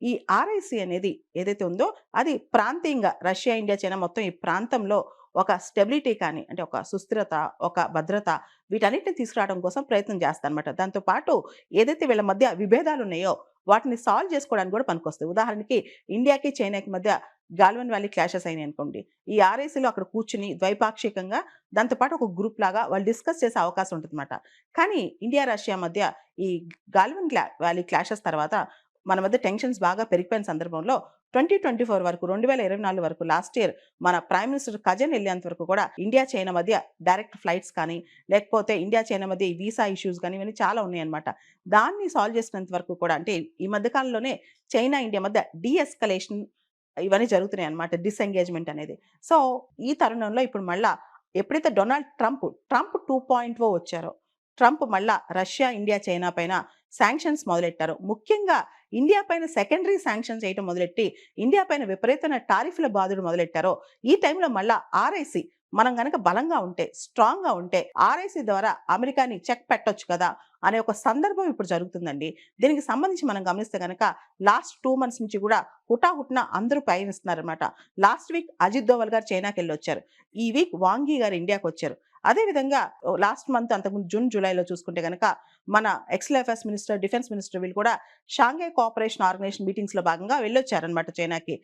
ఈ ఆర్ఐసి అనేది ఏదైతే ఉందో అది ప్రాంతీయంగా రష్యా, ఇండియా, చైనా మొత్తం ఈ ప్రాంతంలో ఒక స్టెబిలిటీ కానీ అంటే ఒక సుస్థిరత, ఒక భద్రత వీటన్నిటిని తీసుకురావడం కోసం ప్రయత్నం చేస్తారనమాట. దాంతో పాటు ఏదైతే వీళ్ళ మధ్య విభేదాలున్నాయో వాటిని సాల్వ్ చేసుకోవడానికి కూడా పనికొస్తాయి. ఉదాహరణకి ఇండియాకి, చైనాకి మధ్య గాల్వన్ వ్యాలీ క్లాషెస్ అయినాయనుకోండి. ఈ ఆర్ఐసీలో అక్కడ కూర్చొని ద్వైపాక్షికంగా దాంతో పాటు ఒక గ్రూప్ లాగా వాళ్ళు డిస్కస్ చేసే అవకాశం ఉంటుందన్నమాట. కానీ ఇండియా, రష్యా మధ్య ఈ గాల్వన్ వ్యాలీ క్లాషెస్ తర్వాత మన మధ్య టెన్షన్స్ బాగా పెరిగిపోయిన సందర్భంలో 2024 వరకు 2024 వరకు లాస్ట్ ఇయర్ మన ప్రైమ్ మినిస్టర్ కజన్ ఎళ్ళేంత వరకు కూడా ఇండియా, చైనా మధ్య డైరెక్ట్ ఫ్లైట్స్ కానీ, లేకపోతే ఇండియా, చైనా మధ్య ఈ వీసా ఇష్యూస్ గానీ ఇవన్నీ చాలా ఉన్నాయన్నమాట. దాన్ని సాల్వ్ చేసినంత వరకు కూడా అంటే ఈ మధ్య కాలంలోనే చైనా, ఇండియా మధ్య ఎస్కలేషన్ ఇవన్నీ జరుగుతున్నాయన్నమాట. డిసెంగేజ్‌మెంట్ అనేది. సో, ఈ తరుణంలో ఇప్పుడు మళ్ళా ఎప్పుడైతే డొనాల్డ్ ట్రంప్ 2.0 వచ్చారో, ట్రంప్ మళ్ళా రష్యా, ఇండియా, చైనా పైన సాంక్షన్స్ మొదలెట్టారు. ముఖ్యంగా ఇండియా పైన సెకండరీ సాంక్షన్స్ ఏయటం మొదలెట్టి, ఇండియా పైన విపరీతమైన టారిఫ్‌ల బాదుడు మొదలెట్టారో, ఈ టైంలో మళ్ళా ఆర్ఐసి మనం గనక బలంగా ఉంటే, స్ట్రాంగ్‌గా ఉంటే ఆర్ఐసి ద్వారా అమెరికాని చెక్ పెట్టొచ్చు కదా! అనే ఒక సందర్భం ఇప్పుడు జరుగుతుందండి. దీనికి సంబంధించి మనం గమనిస్తే గనక లాస్ట్ 2 మంత్స్ నుంచి కూడా హుటాహుటిన అందరూ పయనిస్తున్నారనమాట. లాస్ట్ వీక్ అజిత్ దోవల్ గారు చైనాకెళ్ళొచ్చారు. ఈ వీక్ వాంగ్ యీ గారు ఇండియాకొచ్చారు. అదే విధంగా లాస్ట్ మంత్ అంతకుముందు జూన్, జులైలో చూసుకుంటే గనక మన external affairs minister, defence minister వీళ్ళు కూడా షాంఘై కోఆపరేషన్ ఆర్గనైజేషన్ మీటింగ్స్‌లో భాగంగా వెళ్ళొచ్చారనమాట చైనాకి.